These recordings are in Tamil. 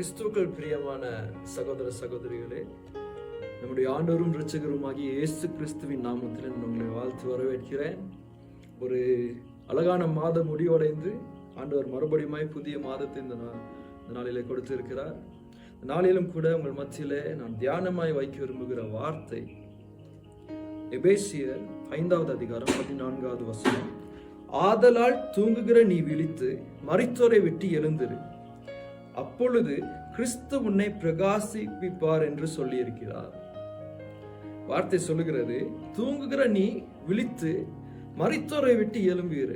கிறிஸ்துவுக்குள் பிரியமான சகோதர சகோதரிகளே, நம்முடைய ஆண்டவரும் இரட்சகருமாகிய இயேசு கிறிஸ்துவின் நாமத்தில் உங்களை வாழ்த்து வரவேற்கிறேன். ஒரு அழகான மாதம் முடிவடைந்து ஆண்டவர் மறுபடியும் புதிய மாதத்தை இந்த நாளிலே கொடுத்திருக்கிறார். இந்த நாளிலும் கூட உங்கள் மத்தியிலே நான் தியானமாய் வைக்க விரும்புகிற வார்த்தை எபேசியர் 5வது அதிகாரம் 14வது வசனம். ஆதலால் தூங்குகிற நீ விழித்து மரித்தோரை விட்டு எழுந்திரு, அப்பொழுது கிறிஸ்து உன்னை பிரகாசிப்பிப்பார் என்று சொல்லி இருக்கிறார். வார்த்தை சொல்லுகிறது, தூங்குகிற நீ விழித்து மரித்தோரை விட்டு எழும்புகிற.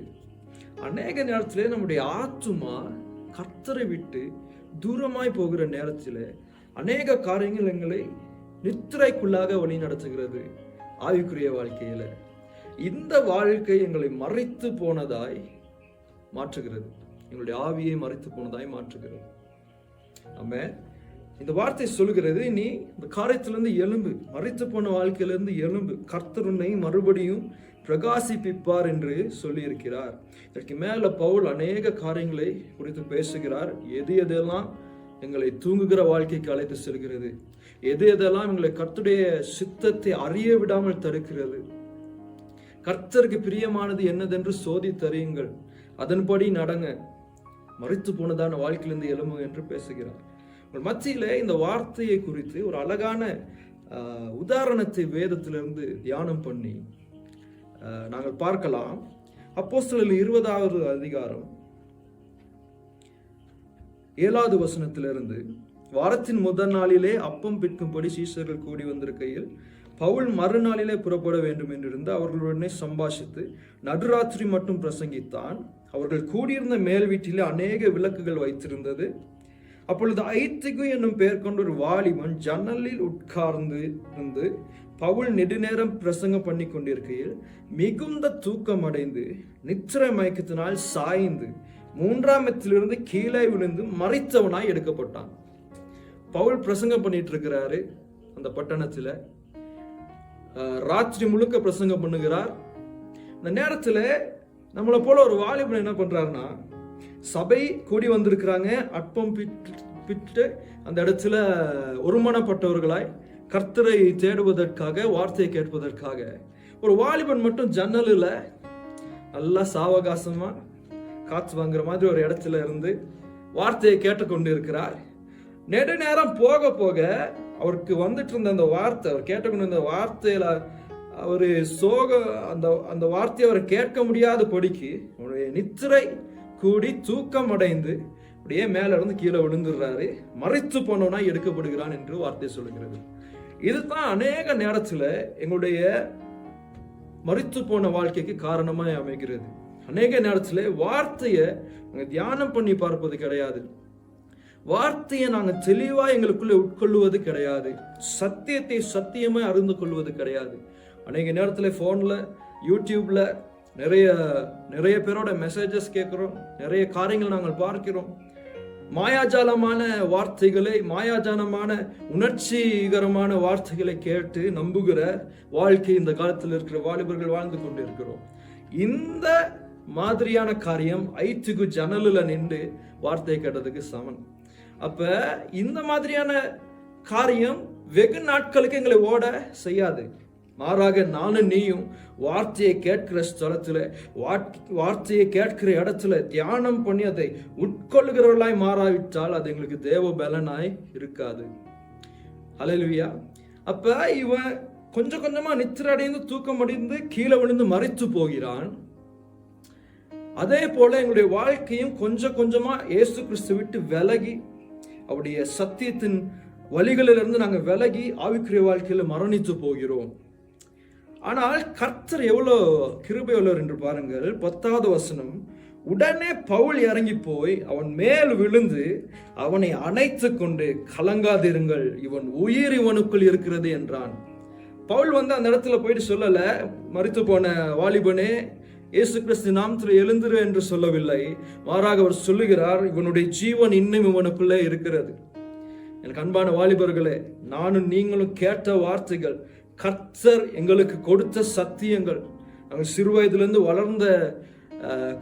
அநேக நேரத்திலே நம்முடைய ஆத்துமா கர்த்தரை விட்டு தூரமாய் போகிற நேரத்தில் அநேக காரியங்கள் எங்களை நித்திரைக்குள்ளாக வழி நடத்துகிறது. ஆவிக்குரிய வாழ்க்கையில இந்த வாழ்க்கை எங்களை மறைத்து போனதாய் மாற்றுகிறது, எங்களுடைய ஆவியை மறைத்து போனதாய் மாற்றுகிறது. ஆமென். இந்த வார்த்தை சொல்லுகிறது, நீ இந்த காரியத்திலிருந்து எழும்பு, மறைத்து போன வாழ்க்கையிலிருந்து எழும்பு, கர்த்தர் உன்னை மறுபடியும் பிரகாசிப்பிப்பார் என்று சொல்லி இருக்கிறார். இதற்கு மேல பவுல் அநேக காரியங்களை குறித்து பேசுகிறார். எதெல்லாம் எங்களை தூங்குகிற வாழ்க்கைக்கு அழைத்து செல்கிறது, எதெல்லாம் எங்களை கர்த்தருடைய சித்தத்தை அறிய விடாமல் தடுக்கிறது, கர்த்தருக்கு பிரியமானது என்னதென்று சோதித்தறியுங்கள், அதன்படி நடங்க, மறித்து போனதான வாழ்க்கையிலிருந்து எழும்பு என்று பேசுகிறார். உங்கள் மத்தியில இந்த வார்த்தையை குறித்து ஒரு அழகான உதாரணத்தை வேதத்திலிருந்து தியானம் பண்ணி நாங்கள் பார்க்கலாம். அப்போஸ்தலர் 20வது அதிகாரம் 7வது வசனத்திலிருந்து, வாரத்தின் முதல் நாளிலே அப்பம் பிற்கும்படி சீஷர்கள் கூடி வந்திருக்கையில் பவுல் மறுநாளிலே புறப்பட வேண்டும் என்றிருந்து அவர்களுடனே சம்பாஷித்து நடுராத்திரி மட்டும் பிரசங்கித்தான். அவர்கள் கூடியிருந்த மேல் வீட்டிலே அநேக விளக்குகள் வைத்திருந்தது. அப்பொழுது ஐத்திகு என்னும் பெயர் கொண்ட ஒரு வாலிபன் ஜன்னலில் உட்கார்ந்து இருந்து பவுல் நெடுநேரம் பிரசங்கம் பண்ணி கொண்டிருக்கையில் மிகுந்த தூக்கம் அடைந்து நித்திரை மயக்கத்தினால் சாய்ந்து 3ஆம் இடத்திலிருந்து கீழே விழுந்து மரித்தவனாய் எடுக்கப்பட்டான். பவுல் பிரசங்கம் பண்ணிட்டு இருக்கிறாரு. அந்த பட்டணத்துல ராத்திரி முழுக்க பிரசங்கம் பண்ணுகிறார். இந்த நேரத்துல நம்மளை போல ஒரு வாலிபன் என்ன பண்றாருன்னா, சபை கூடி வந்திருக்கிறாங்க, அப்பம் பிட்டு அந்த இடத்துல ஒருமனப்பட்டவர்களாய் கர்த்தரை தேடுவதற்காக, வார்த்தையை கேட்பதற்காக ஒரு வாலிபன் மட்டும் ஜன்னலில் நல்லா சாவகாசமா காற்று வாங்குற மாதிரி ஒரு இடத்துல இருந்து வார்த்தையை கேட்டுக்கொண்டு இருக்கிறார். நெடு நேரம் போக போக அவருக்கு வந்துட்டு இருந்த அந்த வார்த்தை, அவர் கேட்டுக்கொண்டு இருந்த வார்த்தையில அவரு அந்த வார்த்தையை அவர் கேட்க முடியாத படிக்கு அவருடைய நித்திரை கூடி தூக்கம் அடைந்து அப்படியே மேல இருந்து கீழே விழுந்துடுறாரு. மறைத்து போனவனா எடுக்கப்படுகிறான் என்று வார்த்தை சொல்லுகிறது. இதுதான் அநேக நேரத்துல எங்களுடைய மரித்து போன வாழ்க்கைக்கு காரணமாய் அமைகிறது. அநேக நேரத்துல வார்த்தையை தியானம் பண்ணி பார்ப்பது கிடையாது, வார்த்தையை நாங்க தெளிவா எங்களுக்குள்ள உட்கொள்வது கிடையாது, சத்தியத்தை சத்தியமாய் அறிந்து கொள்வது கிடையாது. அநேக நேரத்துல போன்ல, யூடியூப்ல நிறைய பேரோட மெசேஜஸ் கேட்கிறோம், நிறைய காரியங்கள் நாங்கள் பார்க்கிறோம். மாயாஜாலமான வார்த்தைகளை, மாயாஜாலமான உணர்ச்சிகரமான வார்த்தைகளை கேட்டு நம்புகிற வாழ்க்கை இந்த காலத்தில் இருக்கிற வாலிபர்கள் வாழ்ந்து கொண்டு இருக்கிறோம். இந்த மாதிரியான காரியம் ஐத்துக்கு ஜன்னலில் நின்று வார்த்தை கேட்டதுக்கு சமன். அப்ப இந்த மாதிரியான காரியம் வெகு நாட்களுக்கு எங்களை ஓட செய்யாது. மாறாக நானும் நீயும் வார்த்தையை கேட்கிற ஸ்தலத்துல, வார்த்தையை கேட்கிற இடத்துல தியானம் பண்ணி அதை உட்கொள்ளுகிறவர்களாய் மாறாவிட்டால் அது எங்களுக்கு தேவ பலனாய் இருக்காது. ஹல்லேலூயா. அப்ப இவன் கொஞ்சம் கொஞ்சமா நித்திரை அடைந்து தூக்கம் அடைந்து கீழே விழுந்து மரித்து போகிறான். அதே போல எங்களுடைய வாழ்க்கையும் கொஞ்சம் கொஞ்சமா இயேசு கிறிஸ்து விட்டு விலகி அவருடைய சத்தியத்தின் வழிகளிலிருந்து நாங்கள் விலகி ஆவிக்குரிய வாழ்க்கையில மரணித்து போகிறோம். ஆனால் கர்த்தர் எவ்வளவு கிருபை உள்ளவர் என்று பாருங்கள். 10வது வசனம், உடனே பவுல் இறங்கி போய் அவன் மேல் விழுந்து அவனை அணைத்து கொண்டு கலங்காதிருங்கள், இவன் உயிர் இவனுக்குள் இருக்கிறது என்றான். பவுல் அந்த இடத்துல போயிட்டு சொல்லல, மரித்து போன வாலிபனே இயேசு கிறிஸ்து நாமத்தில் எழுந்திரு என்று சொல்லவில்லை. மாறாக அவர் சொல்லுகிறார், இவனுடைய ஜீவன் இன்னும் இவனுக்குள்ளே இருக்கிறது. எனக்கு அன்பான வாலிபர்களே, நானும் நீங்களும் கேட்ட வார்த்தைகள், கர்த்தர் எங்களுக்கு கொடுத்த சத்தியங்கள், நாங்கள் சிறு வயதிலிருந்து வளர்ந்த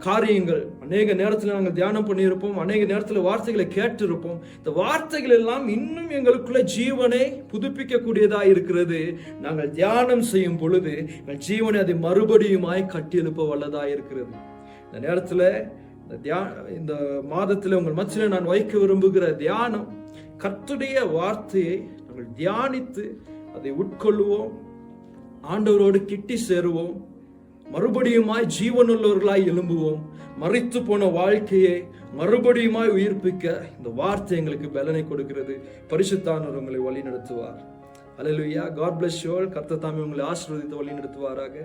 காரியங்கள் அநேக நேரத்தில் நாங்கள் தியானம் பண்ணியிருப்போம், அநேக நேரத்தில் வார்த்தைகளை கேட்டிருப்போம். இந்த வார்த்தைகள் எல்லாம் இன்னும் எங்களுக்குள்ள ஜீவனை புதுப்பிக்கக்கூடியதாக இருக்கிறது. நாங்கள் தியானம் செய்யும் பொழுது எங்கள் ஜீவனை அதை மறுபடியுமாய் கட்டியெழுப்ப வல்லதாக இருக்கிறது. இந்த நேரத்தில் இந்த மாதத்தில் உங்கள் மத்தியில் நான் வைக்க விரும்புகிற தியானம், கர்த்தருடைய வார்த்தையை நாங்கள் தியானித்து அதை உட்கொள்வோம், ஆண்டவரோடு கிட்டி சேருவோம், மறுபடியுமாய் ஜீவனுள்ளவர்களாய் எழும்புவோம், மரித்து போன வாழ்க்கையை மறுபடியுமாய் உயிர்ப்பிக்க இந்த வார்த்தை எங்களுக்கு பலனை கொடுக்கிறது. பரிசுத்தானவர் உங்களை வழி நடத்துவார். அல்லேலூயா. God bless you all. கர்த்தர் தாமே உங்களை ஆசீர்வதித்து வழி நடத்துவாராக.